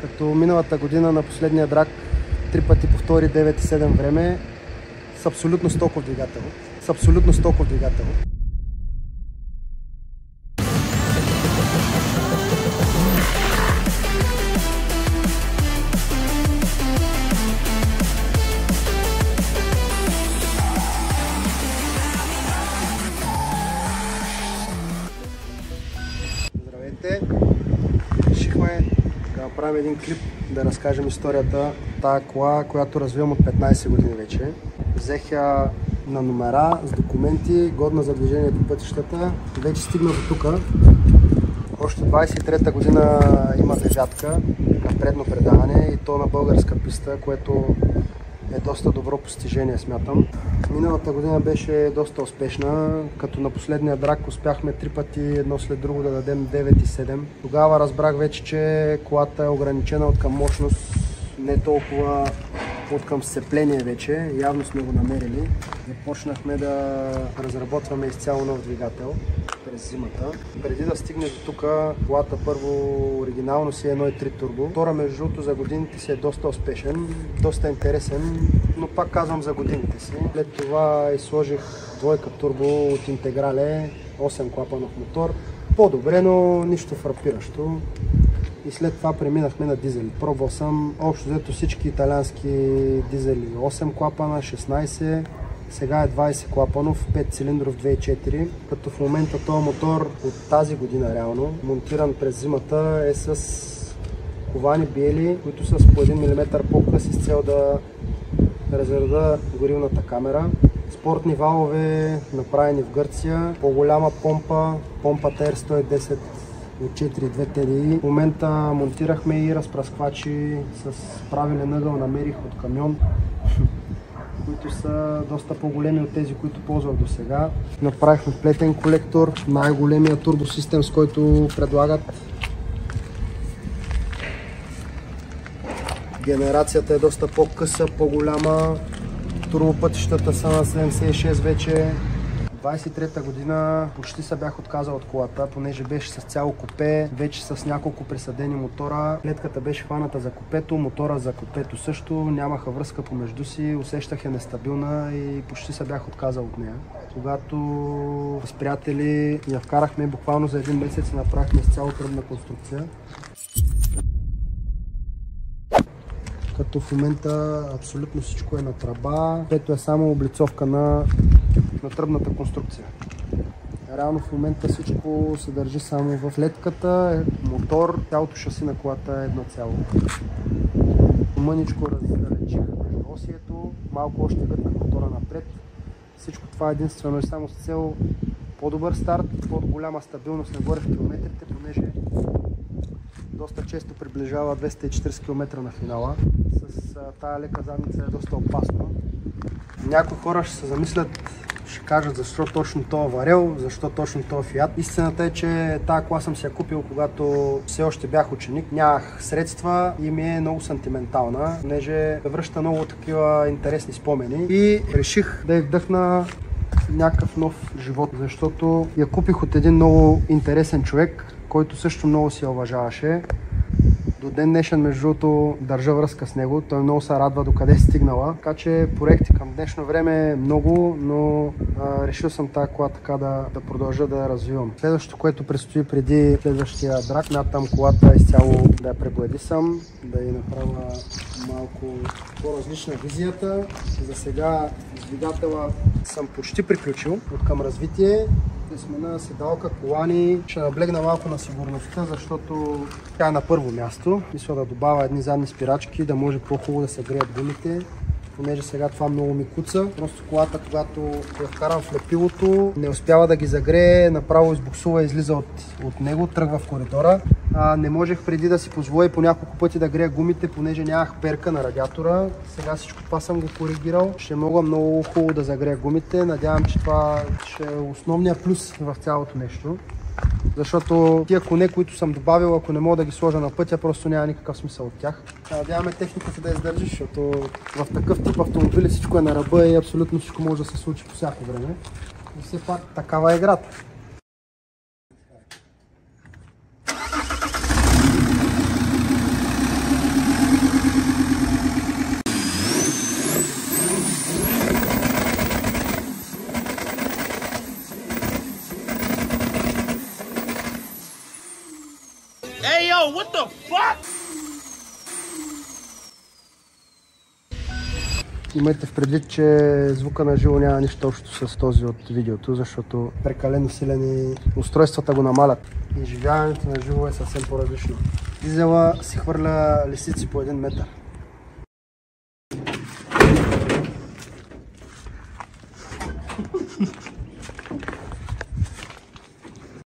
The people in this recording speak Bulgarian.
Като миналата година на последния драк 3 пъти повтори 9,7 време с абсолютно стоков двигател. Здравейте! Решихме да направим един клип, да разкажем историята тая кола, която развивам от 15 години вече. Взех я на номера, с документи, годна за движение по пътищата. Вече стигна до тук. Още 23-та година има девятка на предно предаване и то на българска писта, което е доста добро постижение, смятам. Миналата година беше доста успешна, като на последния драк успяхме 3 пъти едно след друго да дадем 9,7. Тогава разбрах вече, че колата е ограничена от към мощност, не толкова от към сцепление вече. Явно сме го намерили. Започнахме да разработваме изцяло нов двигател през зимата. Преди да стигне до тук, колата първо оригинално си е 1.3 турбо. Втора, между другото, за годините си е доста успешен, доста интересен, но пак казвам за годините си. След това изсложих двойка турбо от Интеграле, 8 клапанов мотор. По-добре, но нищо фрапиращо. И след това преминахме на дизели. Пробвал съм общо взето всички италиански дизели. 8 клапана, 16, сега е 20 клапанов, 5 цилиндров 2.4. Като в момента този мотор от тази година реално, монтиран през зимата, е с ковани биели, които са с по 1 мм по-къси с цел да разреда горивната камера. Спортни валове, направени в Гърция, по-голяма помпа, помпата R110 от 4.2 TDI. В момента монтирахме и разпръсквачи с правилен ъгъл, намерих от камион, които са доста по-големи от тези, които ползвах до сега. Направихме плетен колектор, най-големия турбосистем, с който предлагат. Генерацията е доста по-къса, по-голяма. Турбопътищата са на 76 вече. 23-та година почти се бях отказал от колата, понеже беше с цяло купе, вече с няколко присъдени мотора. Клетката беше хваната за купето, мотора за купето също, нямаха връзка помежду си, усещах я нестабилна и почти се бях отказал от нея. Когато с приятели я вкарахме буквално за един месец и направихме изцяло тръбна конструкция. Като в момента абсолютно всичко е на тръба, което е само облицовка на тръбната конструкция. Реално в момента всичко се държи само в ледката, мотор, цялото шаси на колата е едно цяло. Мъничко раздалечих осието, малко още гътнах мотора напред. Всичко това единствено е само с цел по-добър старт, по-голяма стабилност нагоре в километрите, понеже доста често приближава 240 км на финала. С тая лека задница е доста опасно. Някои хора ще се замислят, ще кажат защо точно това варел, защо точно това Фиат. Истината е, че тази кола съм си я купил, когато все още бях ученик. Нямах средства и ми е много сантиментална, понеже връща много такива интересни спомени. И реших да й вдъхна някакъв нов живот, защото я купих от един много интересен човек, който също много си я уважаваше. До ден днешен, между другото, държа връзка с него. Той много се радва докъде е стигнала. Така че проекти към днешно време е много, но решил съм тази кола така да продължа да я развивам. Следващото, което предстои преди следващия драк, мятам колата изцяло да я пребладисам, да й направя малко по-различна визията. За сега с двигателя съм почти приключил от към развитие. Смена седалка, колани. Ще наблегна малко на сигурността, защото тя е на първо място. Мисля да добавя едни задни спирачки, да може по-хубаво да се греят гумите, понеже сега това много ми куца. Просто колата, когато я вкарам в лепилото, не успява да ги загрее, направо избуксува и излиза от него, тръгва в коридора. Не можех преди да си позволя по няколко пъти да грея гумите, понеже нямах перка на радиатора. Сега всичко това съм го коригирал. Ще мога много хубаво да загрея гумите. Надявам, че това ще е основният плюс в цялото нещо. Защото тия коне, които съм добавил, ако не мога да ги сложа на пътя, просто няма никакъв смисъл от тях. Надяваме техниката да издържи, защото в такъв тип автомобили всичко е на ръба и абсолютно всичко може да се случи по всяко време. И все пак такава е играта. Hey yo, what the fuck? Имайте в предвид, че звука на живо няма нищо общо с този от видеото, защото прекалено силен и устройствата го намалят. Изживяването на живо е съвсем по-различно. Дизела си хвърля лисици по 1 метър.